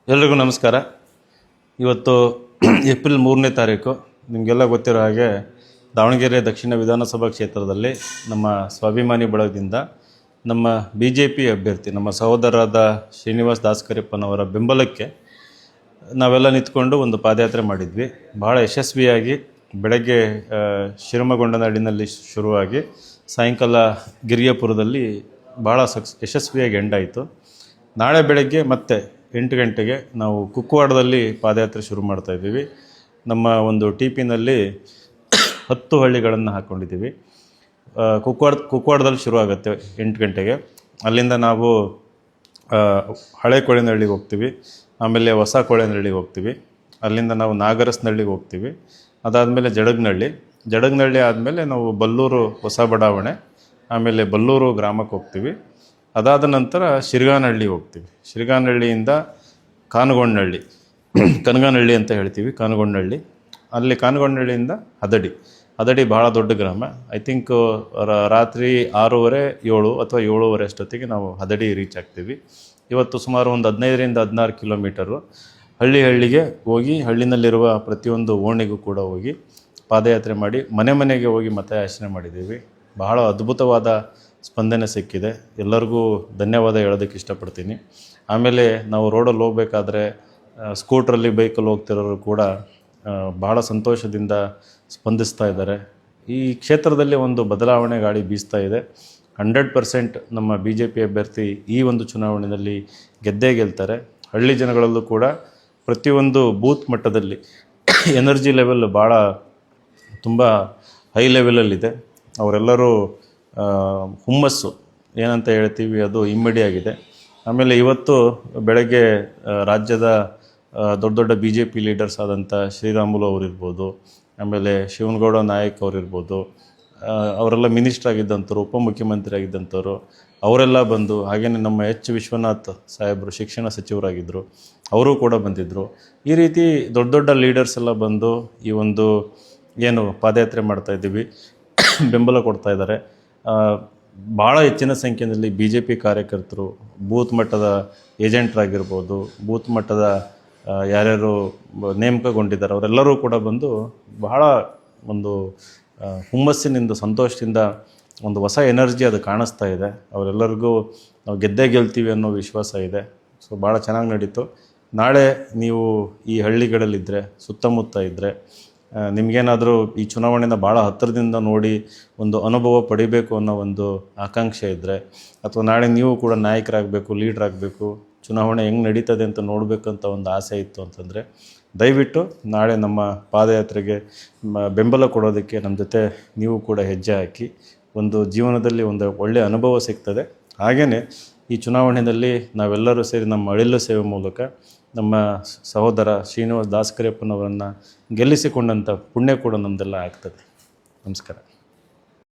ಎಲ್ರಿಗೂ ನಮಸ್ಕಾರ. ಇವತ್ತು ಏಪ್ರಿಲ್ 3ನೇ ತಾರೀಕು. ನಿಮಗೆಲ್ಲ ಗೊತ್ತಿರೋ ಹಾಗೆ ದಾವಣಗೆರೆ ದಕ್ಷಿಣ ವಿಧಾನಸಭಾ ಕ್ಷೇತ್ರದಲ್ಲಿ ನಮ್ಮ ಸ್ವಾಭಿಮಾನಿ ಬಳಗದಿಂದ ನಮ್ಮ BJP ಅಭ್ಯರ್ಥಿ ನಮ್ಮ ಸಹೋದರರಾದ ಶ್ರೀನಿವಾಸ್ ದಾಸ್ಕರಿಯಪ್ಪನವರ ಬೆಂಬಲಕ್ಕೆ ನಾವೆಲ್ಲ ನಿಂತ್ಕೊಂಡು ಒಂದು ಪಾದಯಾತ್ರೆ ಮಾಡಿದ್ವಿ. ಭಾಳ ಯಶಸ್ವಿಯಾಗಿ ಬೆಳಗ್ಗೆ ಶಿರಮಗೊಂಡನಹಳ್ಳಿನಲ್ಲಿ ಶುರುವಾಗಿ ಸಾಯಂಕಾಲ ಗಿರಿಯಾಪುರದಲ್ಲಿ ಭಾಳ ಯಶಸ್ವಿಯಾಗಿ ಎಂಡಾಯಿತು. ನಾಳೆ ಬೆಳಗ್ಗೆ ಮತ್ತೆ 8 ಗಂಟೆಗೆ ನಾವು ಕುಕ್ಕವಾಡದಲ್ಲಿ ಪಾದಯಾತ್ರೆ ಶುರು ಮಾಡ್ತಾಯಿದ್ದೀವಿ. ನಮ್ಮ ಒಂದು TPನಲ್ಲಿ 10 ಹಳ್ಳಿಗಳನ್ನು ಹಾಕ್ಕೊಂಡಿದ್ದೀವಿ. ಕುಕ್ಕವಾಡದಲ್ಲಿ ಶುರು ಆಗುತ್ತೆ 8 ಗಂಟೆಗೆ. ಅಲ್ಲಿಂದ ನಾವು ಹಳೆ ಕೊಳೆನಹಳ್ಳಿಗೆ ಹೋಗ್ತೀವಿ, ಆಮೇಲೆ ಹೊಸ ಕೊಳೆನಹಳ್ಳಿಗೆ ಹೋಗ್ತೀವಿ, ಅಲ್ಲಿಂದ ನಾವು ನಾಗರಸ್ನಹಳ್ಳಿಗೆ ಹೋಗ್ತೀವಿ, ಅದಾದಮೇಲೆ ಜಡಗನಹಳ್ಳಿ ಆದಮೇಲೆ ನಾವು ಬಲ್ಲೂರು ಹೊಸ ಬಡಾವಣೆ, ಆಮೇಲೆ ಬಲ್ಲೂರು ಗ್ರಾಮಕ್ಕೆ ಹೋಗ್ತೀವಿ. ಅದಾದ ನಂತರ ಶಿರ್ಗಾನಹಳ್ಳಿ ಹೋಗ್ತೀವಿ. ಶಿರ್ಗಾನಹಳ್ಳಿಯಿಂದ ಕನಗಾನಹಳ್ಳಿ ಅಂತ ಹೇಳ್ತೀವಿ, ಕಾನಗೊಂಡನಹಳ್ಳಿ. ಅಲ್ಲಿ ಕಾನಗೊಂಡನಹಳ್ಳಿಯಿಂದ ಹದಡಿ ಭಾಳ ದೊಡ್ಡ ಗ್ರಾಮ. ಐ ಥಿಂಕ್ ರಾತ್ರಿ 6:30, 7 ಅಥವಾ 7:30 ಅಷ್ಟೊತ್ತಿಗೆ ನಾವು ಹದಡಿ ರೀಚ್ ಆಗ್ತೀವಿ. ಇವತ್ತು ಸುಮಾರು ಒಂದು 15ರಿಂದ 16 ಕಿಲೋಮೀಟರು ಹಳ್ಳಿಗೆ ಹೋಗಿ ಹಳ್ಳಿನಲ್ಲಿರುವ ಪ್ರತಿಯೊಂದು ಓಣಿಗೂ ಕೂಡ ಹೋಗಿ ಪಾದಯಾತ್ರೆ ಮಾಡಿ ಮನೆಗೆ ಹೋಗಿ ಮತಯಾಚನೆ ಮಾಡಿದ್ದೀವಿ. ಬಹಳ ಅದ್ಭುತವಾದ ಸ್ಪಂದನೆ ಸಿಕ್ಕಿದೆ. ಎಲ್ಲರಿಗೂ ಧನ್ಯವಾದ ಹೇಳೋದಕ್ಕೆ ಇಷ್ಟಪಡ್ತೀನಿ. ಆಮೇಲೆ ನಾವು ರೋಡಲ್ಲಿ ಹೋಗಬೇಕಾದ್ರೆ ಸ್ಕೂಟ್ರಲ್ಲಿ ಬೈಕಲ್ಲಿ ಹೋಗ್ತಿರೋರು ಕೂಡ ಭಾಳ ಸಂತೋಷದಿಂದ ಸ್ಪಂದಿಸ್ತಾ ಇದ್ದಾರೆ. ಈ ಕ್ಷೇತ್ರದಲ್ಲಿ ಒಂದು ಬದಲಾವಣೆ ಗಾಳಿ ಬೀಸ್ತಾ ಇದೆ. 100% ನಮ್ಮ BJP ಅಭ್ಯರ್ಥಿ ಈ ಒಂದು ಚುನಾವಣೆಯಲ್ಲಿ ಗೆದ್ದೇ ಗೆಲ್ತಾರೆ. ಹಳ್ಳಿ ಜನಗಳಲ್ಲೂ ಕೂಡ ಪ್ರತಿಯೊಂದು ಬೂತ್ ಮಟ್ಟದಲ್ಲಿ ಎನರ್ಜಿ ಲೆವೆಲ್ ಭಾಳ ತುಂಬ ಹೈ ಲೆವೆಲಲ್ಲಿದೆ. ಅವರೆಲ್ಲರೂ ಹುಮ್ಮಸ್ಸು ಏನಂತ ಹೇಳ್ತೀವಿ ಅದು ಇಮ್ಮಡಿಯಾಗಿದೆ. ಆಮೇಲೆ ಇವತ್ತು ಬೆಳಗ್ಗೆ ರಾಜ್ಯದ ದೊಡ್ಡ BJP ಲೀಡರ್ಸ್ ಆದಂಥ ಶ್ರೀರಾಮುಲು ಅವರಿರ್ಬೋದು, ಆಮೇಲೆ ಶಿವನಗೌಡ ನಾಯಕ್ ಅವರಿರ್ಬೋದು, ಅವರೆಲ್ಲ ಮಿನಿಸ್ಟರ್ ಆಗಿದ್ದಂಥವ್ರು, ಉಪಮುಖ್ಯಮಂತ್ರಿ ಆಗಿದ್ದಂಥವ್ರು, ಅವರೆಲ್ಲ ಬಂದು, ಹಾಗೆಯೇ ನಮ್ಮ ವಿಶ್ವನಾಥ್ ಸಾಹೇಬರು ಶಿಕ್ಷಣ ಸಚಿವರಾಗಿದ್ದರು, ಅವರು ಕೂಡ ಬಂದಿದ್ದರು. ಈ ರೀತಿ ದೊಡ್ಡ ಲೀಡರ್ಸ್ ಎಲ್ಲ ಬಂದು ಈ ಒಂದು ಏನು ಪಾದಯಾತ್ರೆ ಮಾಡ್ತಾಯಿದ್ದೀವಿ ಬೆಂಬಲ ಕೊಡ್ತಾ ಇದ್ದಾರೆ. ಭಾಳ ಹೆಚ್ಚಿನ ಸಂಖ್ಯೆಯಲ್ಲಿ BJP ಕಾರ್ಯಕರ್ತರು, ಬೂತ್ ಮಟ್ಟದ ಏಜೆಂಟ್ರಾಗಿರ್ಬೋದು, ಬೂತ್ ಮಟ್ಟದ ಯಾರ್ಯಾರು ನೇಮಕಗೊಂಡಿದ್ದಾರೆ ಅವರೆಲ್ಲರೂ ಕೂಡ ಬಂದು ಬಹಳ ಒಂದು ಹುಮ್ಮಸ್ಸಿನಿಂದ, ಸಂತೋಷದಿಂದ ಒಂದು ಹೊಸ ಎನರ್ಜಿ ಅದು ಕಾಣಿಸ್ತಾ ಇದೆ. ಅವರೆಲ್ಲರಿಗೂ ನಾವು ಗೆದ್ದೇ ಗೆಲ್ತೀವಿ ಅನ್ನೋ ವಿಶ್ವಾಸ ಇದೆ. ಸೊ ಭಾಳ ಚೆನ್ನಾಗಿ ನಡೀತು. ನಾಳೆ ನೀವು ಈ ಹಳ್ಳಿಗಳಲ್ಲಿದ್ದರೆ, ಸುತ್ತಮುತ್ತ ಇದ್ದರೆ, ನಿಮಗೇನಾದರೂ ಈ ಚುನಾವಣೆನ ಭಾಳ ಹತ್ತಿರದಿಂದ ನೋಡಿ ಒಂದು ಅನುಭವ ಪಡಿಬೇಕು ಅನ್ನೋ ಒಂದು ಆಕಾಂಕ್ಷೆ ಇದ್ದರೆ, ಅಥವಾ ನಾಳೆ ನೀವು ಕೂಡ ನಾಯಕರಾಗಬೇಕು, ಲೀಡ್ರಾಗಬೇಕು, ಚುನಾವಣೆ ಹೆಂಗೆ ನಡೀತದೆ ಅಂತ ನೋಡಬೇಕಂತ ಒಂದು ಆಸೆ ಇತ್ತು ಅಂತಂದರೆ ದಯವಿಟ್ಟು ನಾಳೆ ನಮ್ಮ ಪಾದಯಾತ್ರೆಗೆ ಬೆಂಬಲ ಕೊಡೋದಕ್ಕೆ ನಮ್ಮ ಜೊತೆ ನೀವು ಕೂಡ ಹೆಜ್ಜೆ ಹಾಕಿ. ಒಂದು ಜೀವನದಲ್ಲಿ ಒಂದು ಒಳ್ಳೆಯ ಅನುಭವ ಸಿಗ್ತದೆ. ಹಾಗೆಯೇ ಈ ಚುನಾವಣೆಯಲ್ಲಿ ನಾವೆಲ್ಲರೂ ಸೇರಿ ನಮ್ಮ ಅಳಿಲು ಸೇವೆ ಮೂಲಕ ನಮ್ಮ ಸಹೋದರ ಶ್ರೀನಿವಾಸ್ ದಾಸ್ಕರಿಯಪ್ಪನವರನ್ನು ಗೆಲ್ಲಿಸಿಕೊಂಡಂಥ ಪುಣ್ಯ ಕೂಡ ನಮ್ಮದೆಲ್ಲ ಆಗ್ತದೆ. ನಮಸ್ಕಾರ.